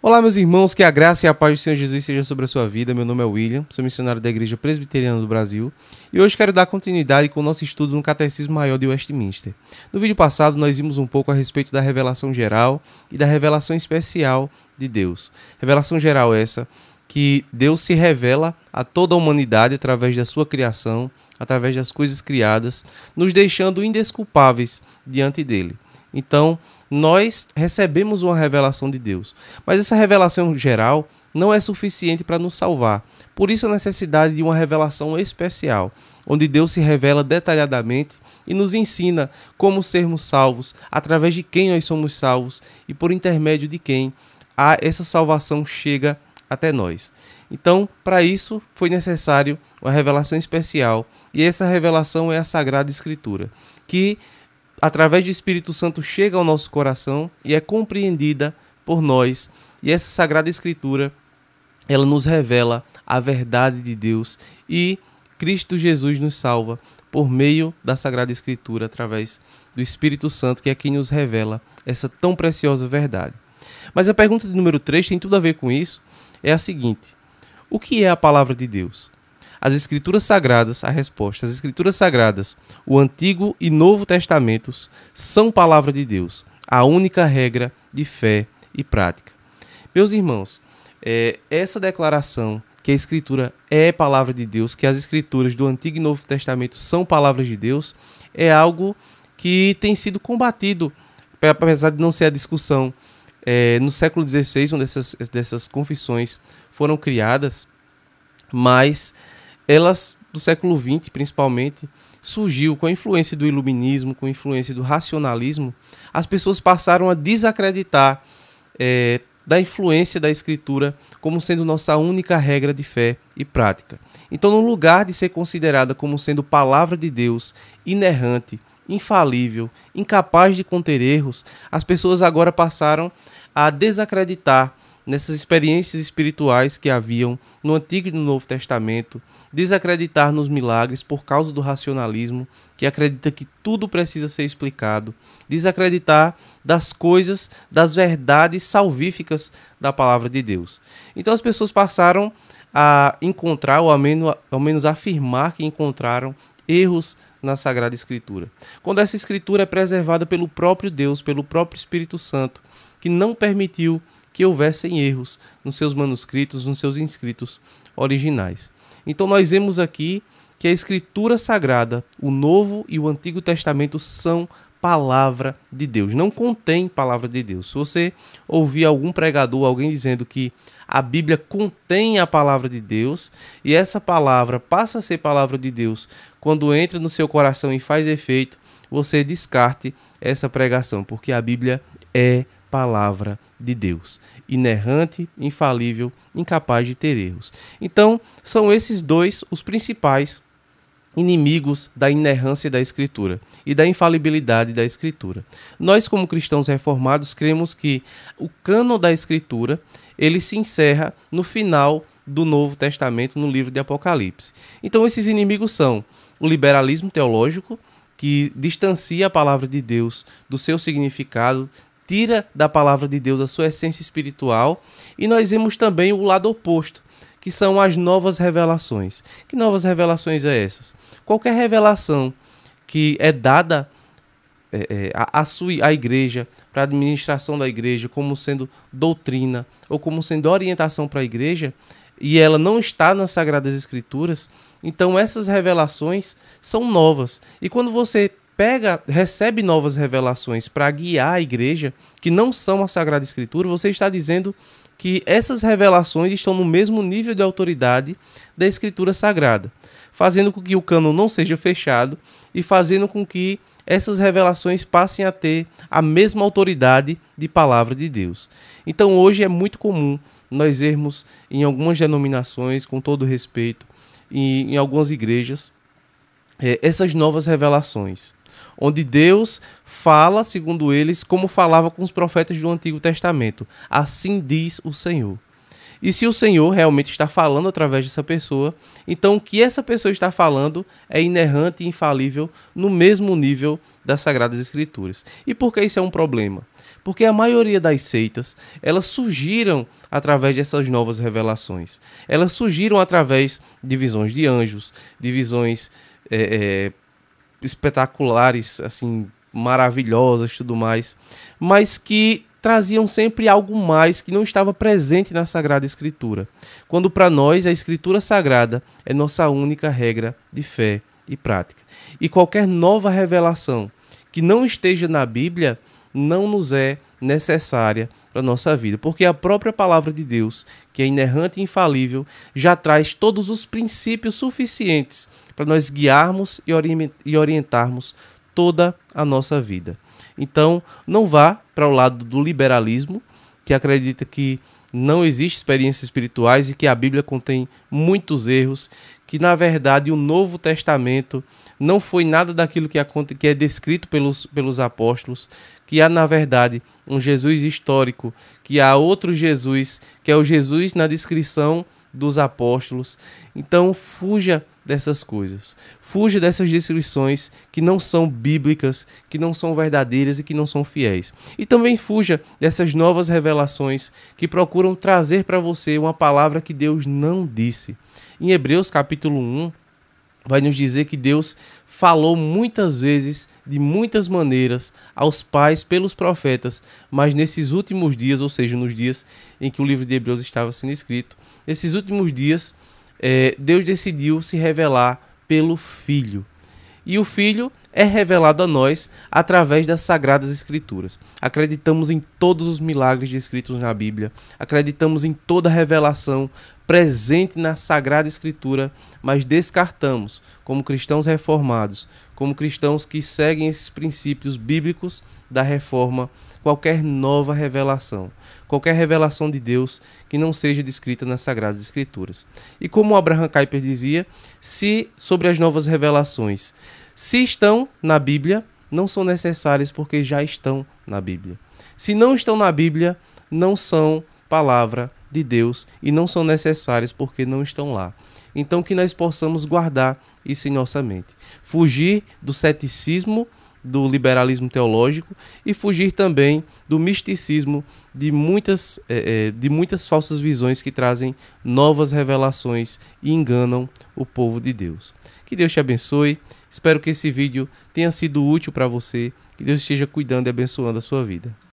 Olá, meus irmãos, que a graça e a paz do Senhor Jesus seja sobre a sua vida. Meu nome é William, sou missionário da Igreja Presbiteriana do Brasil e hoje quero dar continuidade com o nosso estudo no Catecismo Maior de Westminster. No vídeo passado, nós vimos um pouco a respeito da revelação geral e da revelação especial de Deus. Revelação geral essa que Deus se revela a toda a humanidade através da sua criação, através das coisas criadas, nos deixando indesculpáveis diante dele. Então, nós recebemos uma revelação de Deus, mas essa revelação geral não é suficiente para nos salvar. Por isso a necessidade de uma revelação especial, onde Deus se revela detalhadamente e nos ensina como sermos salvos, através de quem nós somos salvos e por intermédio de quem essa salvação chega até nós. Então, para isso, foi necessário uma revelação especial, e essa revelação é a Sagrada Escritura, que através do Espírito Santo chega ao nosso coração e é compreendida por nós. E essa Sagrada Escritura, ela nos revela a verdade de Deus e Cristo Jesus nos salva por meio da Sagrada Escritura, através do Espírito Santo, que é quem nos revela essa tão preciosa verdade. Mas a pergunta de número 3 tem tudo a ver com isso, é a seguinte: o que é a Palavra de Deus? As Escrituras Sagradas, a resposta, as Escrituras Sagradas, o Antigo e Novo Testamentos, são Palavra de Deus, a única regra de fé e prática. Meus irmãos, essa declaração que a Escritura é Palavra de Deus, que as Escrituras do Antigo e Novo Testamento são Palavras de Deus, é algo que tem sido combatido, apesar de não ser a discussão. No século XVI, onde dessas confissões foram criadas, mas elas, do século XX principalmente, surgiu com a influência do iluminismo, com a influência do racionalismo. As pessoas passaram a desacreditar da influência da Escritura como sendo nossa única regra de fé e prática. Então, no lugar de ser considerada como sendo palavra de Deus, inerrante, infalível, incapaz de conter erros, as pessoas agora passaram a desacreditar nessas experiências espirituais que haviam no Antigo e no Novo Testamento, desacreditar nos milagres por causa do racionalismo, que acredita que tudo precisa ser explicado, desacreditar das coisas, das verdades salvíficas da palavra de Deus. Então as pessoas passaram a encontrar, ou ao menos afirmar que encontraram erros na Sagrada Escritura. Quando essa Escritura é preservada pelo próprio Deus, pelo próprio Espírito Santo, que não permitiu que houvessem erros nos seus manuscritos, nos seus inscritos originais. Então nós vemos aqui que a Escritura Sagrada, o Novo e o Antigo Testamento são palavra de Deus, não contém palavra de Deus. Se você ouvir algum pregador, alguém dizendo que a Bíblia contém a palavra de Deus e essa palavra passa a ser palavra de Deus quando entra no seu coração e faz efeito, você descarte essa pregação, porque a Bíblia é palavra de Deus, inerrante, infalível, incapaz de ter erros. Então, são esses dois os principais inimigos da inerrância da Escritura e da infalibilidade da Escritura. Nós, como cristãos reformados, cremos que o cânon da Escritura ele se encerra no final do Novo Testamento, no livro de Apocalipse. Então, esses inimigos são o liberalismo teológico, que distancia a palavra de Deus do seu significado, tira da palavra de Deus a sua essência espiritual, e nós vemos também o lado oposto, que são as novas revelações. Que novas revelações é essas? Qualquer revelação que é dada à igreja, para a administração da igreja, como sendo doutrina ou como sendo orientação para a igreja, e ela não está nas Sagradas Escrituras, então essas revelações são novas. E quando você recebe novas revelações para guiar a igreja, que não são a Sagrada Escritura, você está dizendo que essas revelações estão no mesmo nível de autoridade da Escritura Sagrada, fazendo com que o cânon não seja fechado e fazendo com que essas revelações passem a ter a mesma autoridade de palavra de Deus. Então hoje é muito comum nós vermos em algumas denominações, com todo respeito, e em algumas igrejas, essas novas revelações, onde Deus fala, segundo eles, como falava com os profetas do Antigo Testamento. Assim diz o Senhor. E se o Senhor realmente está falando através dessa pessoa, então o que essa pessoa está falando é inerrante e infalível no mesmo nível das Sagradas Escrituras. E por que isso é um problema? Porque a maioria das seitas, elas surgiram através dessas novas revelações. Elas surgiram através de visões de anjos, de visões espetaculares, assim, maravilhosas, tudo mais, mas que traziam sempre algo mais que não estava presente na Sagrada Escritura. Quando para nós a Escritura Sagrada é nossa única regra de fé e prática. E qualquer nova revelação que não esteja na Bíblia não nos é necessária para a nossa vida, porque a própria palavra de Deus, que é inerrante e infalível, já traz todos os princípios suficientes para nós guiarmos e orientarmos toda a nossa vida. Então, não vá para o lado do liberalismo, que acredita que não existem experiências espirituais e que a Bíblia contém muitos erros, que na verdade o Novo Testamento não foi nada daquilo que é descrito pelos apóstolos, que há na verdade um Jesus histórico, que há outro Jesus, que é o Jesus na descrição dos apóstolos. Então fuja dessas coisas, fuja dessas descrições que não são bíblicas, que não são verdadeiras e que não são fiéis. E também fuja dessas novas revelações que procuram trazer para você uma palavra que Deus não disse. Em Hebreus capítulo 1, vai nos dizer que Deus falou muitas vezes, de muitas maneiras, aos pais pelos profetas, mas nesses últimos dias, ou seja, nos dias em que o livro de Hebreus estava sendo escrito, nesses últimos dias, Deus decidiu se revelar pelo Filho. E o Filho é revelado a nós através das Sagradas Escrituras. Acreditamos em todos os milagres descritos na Bíblia, acreditamos em toda a revelação presente na Sagrada Escritura, mas descartamos, como cristãos reformados, como cristãos que seguem esses princípios bíblicos da reforma, qualquer nova revelação, qualquer revelação de Deus que não seja descrita nas Sagradas Escrituras. E como Abraham Kuyper dizia, se sobre as novas revelações, se estão na Bíblia, não são necessárias porque já estão na Bíblia. Se não estão na Bíblia, não são palavra de Deus e não são necessárias porque não estão lá. Então que nós possamos guardar isso em nossa mente. Fugir do ceticismo, do liberalismo teológico e fugir também do misticismo de muitas falsas visões que trazem novas revelações e enganam o povo de Deus. Que Deus te abençoe. Espero que esse vídeo tenha sido útil para você. Que Deus esteja cuidando e abençoando a sua vida.